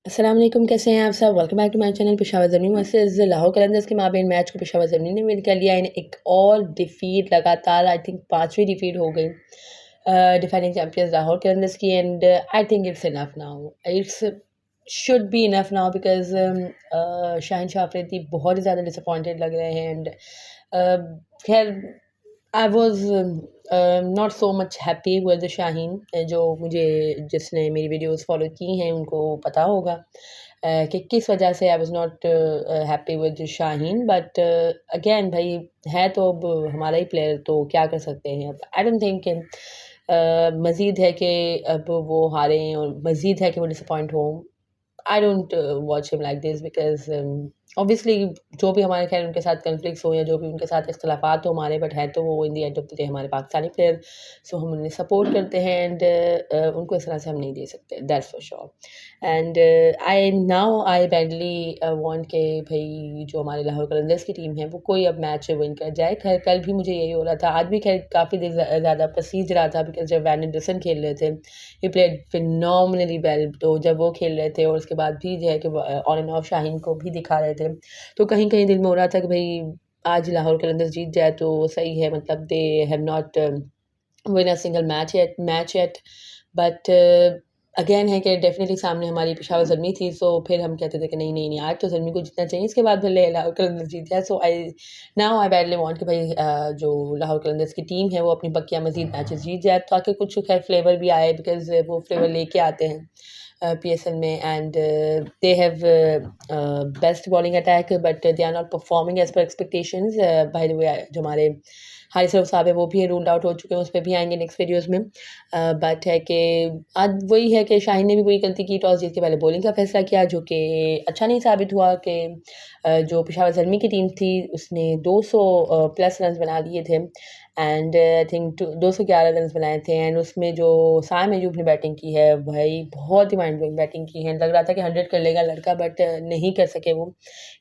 अस्सलाम वालेकुम, कैसे हैं आप सब। Welcome back to my channel Peshawar Zalmi versus Lahore Qalandars के माबेन मैच को पेशावर ज़मीन ने विन कर लिया। इन्हें एक और डिफीट लगातार आई थिंक पांचवी डिफीट हो गई डिफेंडिंग चैंपियंस लाहौर कलंदर्स की। And I think it's enough now, it's should be enough now because Shaheen Shah Afridi बहुत ही ज़्यादा डिसअपॉइंटेड लग रहे हैं। एंड खैर I was not so much happy with Shaheen. जो मुझे जिसने मेरी वीडियोस फॉलो की हैं उनको पता होगा कि किस वजह से I was not happy with Shaheen. But again भाई है तो अब हमारा ही प्लेयर, तो क्या कर सकते हैं। अब आई डोंट थिंक मज़ीद है कि अब वो हारें और मज़ीद है कि वो डिसअपॉइंट हो। I don't watch him like this because obviously जो भी हमारे खैर उनके साथ कन्फ्लिक्ट्स हो या जो भी उनके साथ इख्तलाफात हो हमारे, बट है तो वो इन दी एंड ऑफ द डे हमारे पाकिस्तानी प्लेयर। सो हम उन्हें सपोर्ट करते हैं एंड उनको इस तरह से हम नहीं दे सकते, that's for sure. And I badly want के भाई जो हमारे लाहौर कलंदर्स की टीम है वो कोई अब मैच विन कर जाए। खैर कल भी मुझे यही हो रहा था, आज भी खैर काफ़ी देर ज़्यादा पसीज रहा था बिकॉज जब वैन एंडरसन खेल रहे थे ही प्लेड फिनोमिनली वेल। तो जब वो खेल रहे थे और उसके बाद भी जो है कि ऑन एंड ऑफ शाहीन को भी दिखा रहे थे, तो कहीं कहीं दिल में हो रहा था कि भाई आज लाहौर कलंदर्स जीत जाए तो सही है। मतलब they have not win a single match yet. But again है कि डेफिनेटली सामने हमारी पेशावर ज़ल्मी थी, सो फिर हम कहते थे कि नहीं नहीं नहीं आज तो ज़ल्मी को जीतना चाहिए, इसके बाद भले लाहौर कलंदर्स जीत जाए। सो आई बैडली वांट कि भाई जो लाहौर कलंदर्स की टीम है वो अपनी बकिया मजीद मैचेस जीत जाए ताकि कुछ खैर फ्लेवर भी आए, बिकॉज वो फ्लेवर लेके आते हैं PSL में। And they have best bowling attack but they are not performing as per expectations. By the way जो हमारे हारिस रऊफ साहब है वो भी रूल्ड आउट हो चुके हैं, उस पर भी आएंगे नेक्स्ट वीडियोज़ में। बट है कि आज वही है कि शाहीन ने भी वही गलती की, टॉस जीत के पहले बॉलिंग का फैसला किया जो कि अच्छा नहीं साबित हुआ। कि जो पेशावर ज़ल्मी की टीम थी उसने 200 प्लस रन बना लिए थे एंड आई थिंक 211 रन बनाए थे। एंड उसमें जो साइम अयूब ने बैटिंग की है भाई बहुत ही माइंड ब्लोइंग बैटिंग की है, लग रहा था कि 100 कर लेगा लड़का, बट नहीं कर सके वो।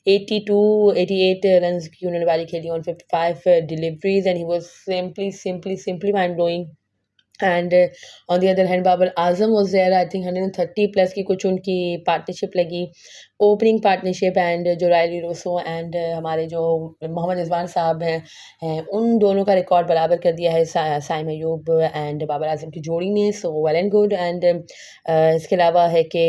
88 रन की उन्होंने पारी खेली on 55 deliveries and he was simply mind blowing. And on the other hand Babar Azam was there, I think 130 plus की कुछ उनकी पार्टनरशिप लगी, ओपनिंग पार्टनरशिप। एंड जो रायली रोसो एंड हमारे जो मोहम्मद रिजवान साहब हैं उन दोनों का रिकॉर्ड बराबर कर दिया है साइम अयूब एंड बाबर आजम की जोड़ी ने। So well and good. And इसके अलावा है कि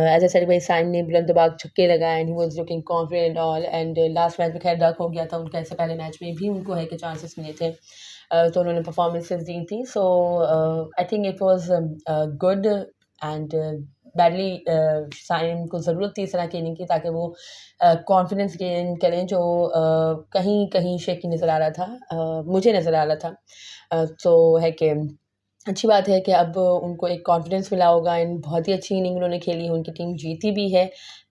एज ए सेड भाई साइम ने बुलंद दबाग छक्के लगाए and he was looking confident all. And last match में खैर डक हो गया था उनका, इससे पहले मैच में भी उनको है कि चांसेस मिले थे, तो उन्होंने परफॉर्मेंसेस दी थी। So I think it was good and badly Saim को ज़रूरत थी इस तरह की इनिंग की ताकि वो कॉन्फिडेंस गेन करें जो कहीं कहीं शेकी नज़र आ रहा था, मुझे नज़र आ रहा था। तो है कि अच्छी बात है कि अब उनको एक कॉन्फिडेंस मिला होगा एंड बहुत ही अच्छी इनिंग उन्होंने खेली है, उनकी टीम जीती भी है।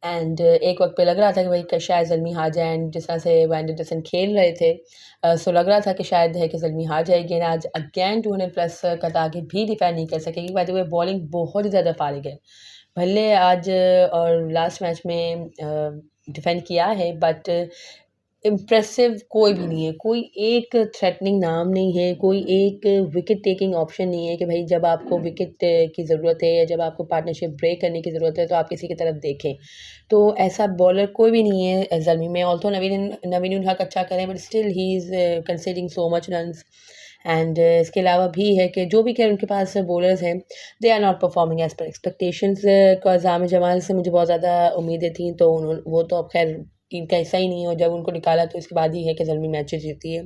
एंड एक वक्त पे लग रहा था कि भाई शायद ज़ल्मी हार जाए, एंड जिस तरह से वैन एंडरसन खेल रहे थे सो लग रहा था कि शायद है कि ज़ल्मी हार जाएगी। एंड आज अगेन 200 प्लस का टारगेट भी डिफेंड नहीं कर सकेगी। बाय द वे बॉलिंग बहुत ही ज़्यादा फारिग है, भले आज और लास्ट मैच में डिफेंड किया है बट इम्प्रेसिव कोई भी नहीं है, कोई एक थ्रेटनिंग नाम नहीं है, कोई एक विकेट टेकिंग ऑप्शन नहीं है कि भाई जब आपको विकेट की ज़रूरत है या जब आपको पार्टनरशिप ब्रेक करने की ज़रूरत है तो आप किसी की तरफ देखें। तो ऐसा बॉलर कोई भी नहीं है ज़ल्मी में। ऑल्थो नवीन उल हक अच्छा करें but still he is conceding so much runs. And इसके अलावा भी है कि जो भी खैर उनके पास बॉलर्स हैं they are not performing as per expectations. Qayam Jamal से मुझे बहुत ज़्यादा उम्मीदें थी, तो वो तो अब खैर टीम का हिस्सा ही नहीं है और जब उनको निकाला तो इसके बाद ही है कि ज़ल्मी मैचेस जीती है।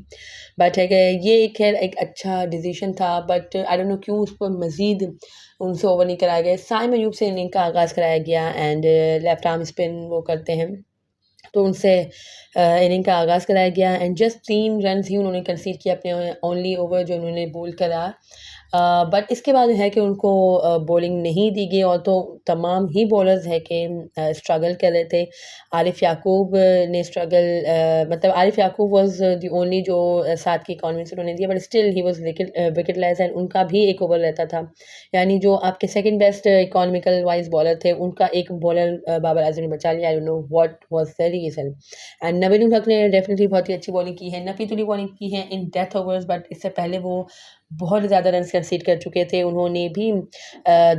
बट है कि ये खैर एक अच्छा डिसीजन था, बट आई डोंट नो क्यों उस पर मज़ीद उनसे ओवर नहीं कराया गया। साइम अयूब से इनिंग का आगाज़ कराया गया एंड लेफ्ट आर्म स्पिन वो करते हैं तो उनसे इनिंग का आगाज़ कराया गया एंड जस्ट 3 रन ही उन्होंने कंसीड किया अपने ओनली ओवर जो उन्होंने बोल करा। बट इसके बाद है कि उनको बॉलिंग नहीं दी गई और तो तमाम ही बॉलर्स है कि स्ट्रगल कर रहे थे। आरिफ याकूब ने स्ट्रगल मतलब Arif Yaqoob was the only जो 7 की इकॉनमी उन्होंने दिया, but still he was wicketless and उनका भी एक ओवर रहता था। यानी जो आपके second best economical wise bowler थे उनका एक बॉलर बाबर आजम ने बचा लिया। I don't know what was the reason. And Naveen ul Haq ने डेफिनेटली बहुत ही अच्छी बॉलिंग की है, नफीतुल्ली बॉलिंग की है इन डेथ ओवर्स, बट इससे पहले वो बहुत ज़्यादा रन कंसीड कर चुके थे। उन्होंने भी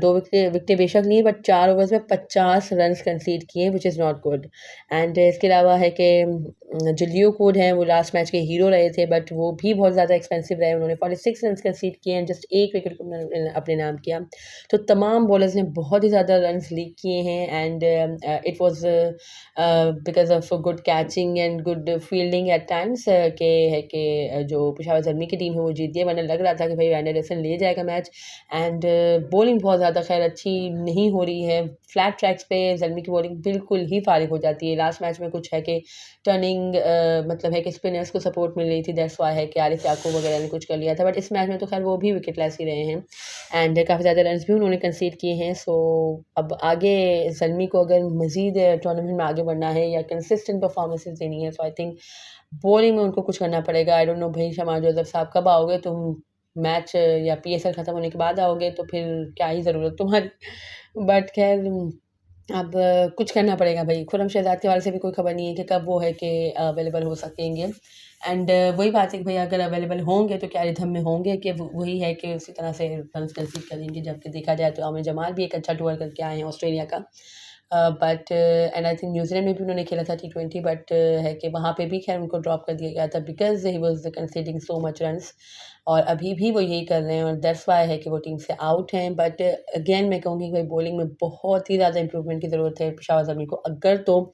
2 विकेटें बेशक ली बट 4 ओवर्स में 50 रन कंसीड किए which is not good. And इसके अलावा है कि जो लियो वुड हैं वो लास्ट मैच के हीरो रहे थे बट वो भी बहुत ज़्यादा एक्सपेंसिव रहे। उन्होंने 46 रन कंसीड किए एंड जस्ट 1 विकेट को अपने नाम किया। तो तमाम बॉलर्स ने बहुत ही ज़्यादा रन्स लीक किए हैं and it was because of good catching and good fielding at times के है कि जो पेशावर ज़ल्मी की टीम है वो जीत गई, वरना लग रहा था कि भाई एंडरसन ले जाएगा मैच। एंड बॉलिंग बहुत ज़्यादा खैर अच्छी नहीं हो रही है। फ्लैट ट्रैक्स पे ज़ल्मी की बॉलिंग बिल्कुल ही फारिग हो जाती है। लास्ट मैच में कुछ है कि टर्निंग मतलब है कि स्पिनर्स को सपोर्ट मिल रही थी, दैट्स व्हाई है कि आरिफ याकूब वगैरह ने कुछ कर लिया था, बट इस मैच में तो खैर वो भी विकेटलेस ही रहे हैं एंड काफ़ी ज़्यादा रन्स भी उन्होंने कंसीड किए हैं। सो अब आगे ज़ल्मी को अगर मज़ीद टूर्नामेंट में आगे बढ़ना है या कंसिस्टेंट परफॉर्मेंसेस देनी है, सो आई थिंक बॉलिंग में उनको कुछ करना पड़ेगा। आई डोंट नो भाई शमाल जोसफ साहब कब आओगे तुम? मैच या पीएसएल ख़त्म होने के बाद आओगे तो फिर क्या ही ज़रूरत तुम्हारी। बट खैर अब कुछ करना पड़ेगा भाई। खुर्रम शहज़ाद के हवाले से भी कोई खबर नहीं है कि कब वो है कि अवेलेबल हो सकेंगे। एंड वही बात है कि भाई अगर अवेलेबल होंगे तो क्या रिदम में होंगे कि वही है कि उसी तरह से रन्स कंसीड करेंगे। जबकि देखा जाए तो आमिर जमाल भी एक अच्छा टूर करके आए हैं ऑस्ट्रेलिया का। But and I think New Zealand में भी उन्होंने खेला था T20 बट है कि वहाँ पे भी खैर उनको ड्रॉप कर दिया गया था because he was conceding so much runs और अभी भी वो यही कर रहे हैं और दैट्स व्हाई है कि वो टीम से आउट हैं। बट अगेन मैं कहूँगी कि भाई बॉलिंग में बहुत ही ज़्यादा इंप्रूवमेंट की ज़रूरत है पेशावर ज़ल्मी को, अगर तो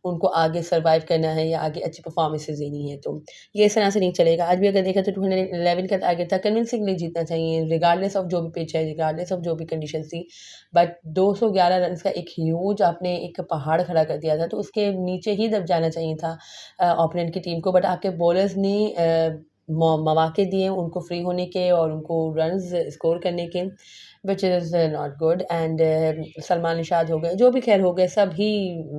उनको आगे सर्वाइव करना है या आगे अच्छी परफॉर्मेंसेस देनी है तो ये इस तरह से नहीं चलेगा। आज भी अगर देखा तो 211 का टारगेट था, कन्विंसिंगली जीतना चाहिए रिगार्डलेस ऑफ जो भी पिच है, रिगार्डलेस ऑफ जो भी कंडीशन थी। बट 211 रन का एक ह्यूज आपने एक पहाड़ खड़ा कर दिया था, तो उसके नीचे ही दब जाना चाहिए था ओपोनेंट की टीम को। बट आपके बॉलर्स ने मौके दिए उनको फ्री होने के और उनको रन्स स्कोर करने के, which is not good. And Salman Nishad हो गए, जो भी खैर हो गए, सभी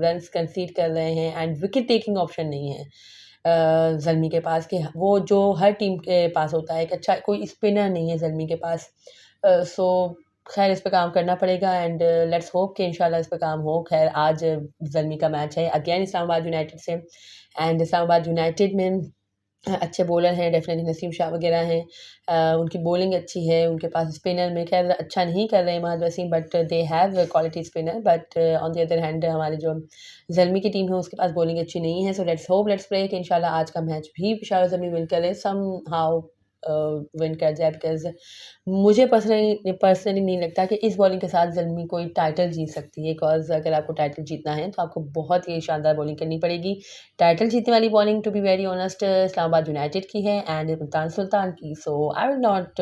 रन्स कंसीड कर रहे हैं एंड विकेट टेकिंग ऑप्शन नहीं है ज़ल्मी के पास कि वो जो हर टीम के पास होता है। एक अच्छा कोई स्पिनर नहीं है ज़ल्मी के पास। सो खैर इस पे काम करना पड़ेगा एंड लेट्स होप कि इंशाल्लाह इस पे काम हो। खैर आज ज़ल्मी का मैच है अगेन इस्लामाबाद यूनाइटेड से एंड इस्लामाबाद यूनाइटेड में अच्छे बॉलर हैं, डेफिनेटली नसीम शाह वगैरह हैं। उनकी बॉलिंग अच्छी है, उनके पास स्पिनर में खैर अच्छा नहीं कर रहे हैं Mahad Wasim but they have quality spinner. But on the other hand हमारे जो ज़ल्मी की टीम है उसके पास बॉलिंग अच्छी नहीं है। So let's hope let's pray कि इंशाल्लाह आज का मैच भी पेशावर ज़ल्मी विन करे, सम हाउ विन कर जाए बिकॉज़ मुझे पर्सनली नहीं लगता कि इस बॉलिंग के साथ ज़ल्मी कोई टाइटल जीत सकती है। बिकॉज़ अगर आपको टाइटल जीतना है तो आपको बहुत ही शानदार बॉलिंग करनी पड़ेगी। टाइटल जीतने वाली bowling to be very honest Islamabad United की है एंड मुल्तान सुल्तान की। So I will not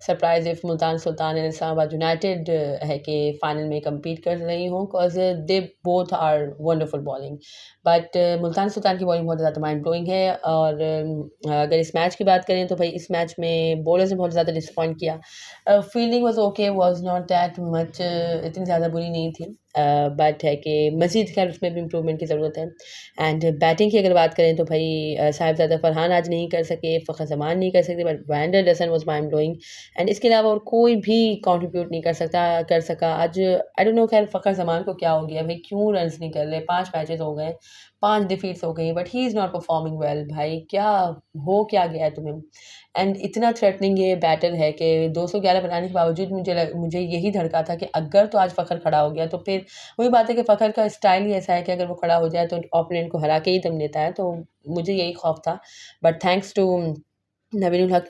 surprise if Multan Sultan and Islamabad United है कि फाइनल में कम्पीट कर रही हूँ because they both are wonderful bowling. But Multan Sultan की बॉलिंग बहुत ज़्यादा माइंड ब्लोइंग है। और अगर इस मैच की बात करें तो भाई इस मैच में बॉलर्स ने बहुत ज़्यादा डिसअपॉइंट किया। Fielding was okay, was not that much, इतनी ज़्यादा बुरी नहीं थी। बट है कि मज़ीद खैर उसमें भी इम्प्रूवमेंट की ज़रूरत है। एंड बैटिंग की अगर बात करें तो भाई साहिबजादा फरहान आज नहीं कर सके, फ़खर ज़मान नहीं कर सकते but van der Dussen was mind blowing. And इसके अलावा और कोई भी कंट्रीब्यूट नहीं कर सका आज। आई डोंट नो खैर फ़खर ज़मान को क्या हो गया भाई, क्यों रन्स नहीं कर रहे? 5 मैचेस हो गए, 5 डिफीट्स हो गई but he is not performing well. भाई क्या गया है तुम्हें? एंड इतना थ्रेटनिंग ये बैटल है कि 211 बनाने के बावजूद मुझे यही धड़का था कि अगर तो आज फ़खर खड़ा हो गया तो फिर वही बात है कि फ़खर का स्टाइल ही ऐसा है कि अगर वो खड़ा हो जाए तो ओपोनेंट को हरा के ही दम लेता है, तो मुझे यही खौफ था। बट थैंक्स टू नवीन उल हक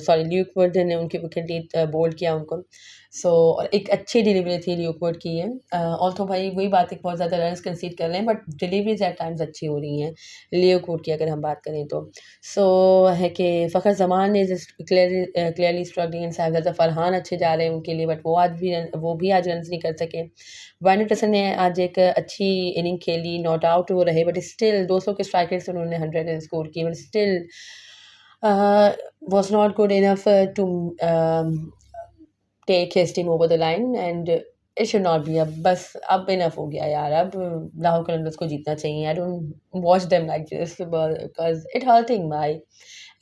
सॉरी ल्यूक वर्ड ने उनकी विकेट ली, बोल्ड किया उनको। सो और एक अच्छी डिलीवरी थी ल्यूक वर्ड की ये। ऑल्थो भाई वही बात है कि बहुत ज़्यादा रन्स कंसीड कर रहे हैं बट डिलीवरीज एट टाइम्स अच्छी हो रही हैं ल्यूक वर्ड की अगर हम बात करें तो। सो है कि फ़खर ज़मान ने clearly struggling and Sahibzada Farhan अच्छे जा रहे हैं उनके लिए बट वो भी आज रन्स नहीं कर सके। वैन डर डसन ने आज एक अच्छी इनिंग खेली, नॉट आउट वो रहे बट स्टिल 200 के स्ट्राइक रेट से उन्होंने 100 रन स्कोर किए but still was not good enough to take his team over the line and it should not be। अब enough हो गया यार, अब लाहौर कलंदर्स को जीतना चाहिए। I don't watch them like this because it hurting my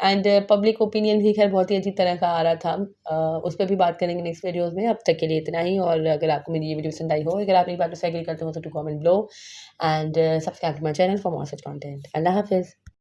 and public opinion भी खैर बहुत ही अजीब तरह का आ रहा था। उस पर भी बात करेंगे नेक्स्ट वीडियोज़ में। अब तक के लिए इतना ही और अगर आपको मेरी ये वीडियो पसंद आई हो, अगर आप मेरी बातों से एग्री करते हो तो to comment below and subscribe to my channel for more such content. Allah हाफिज़।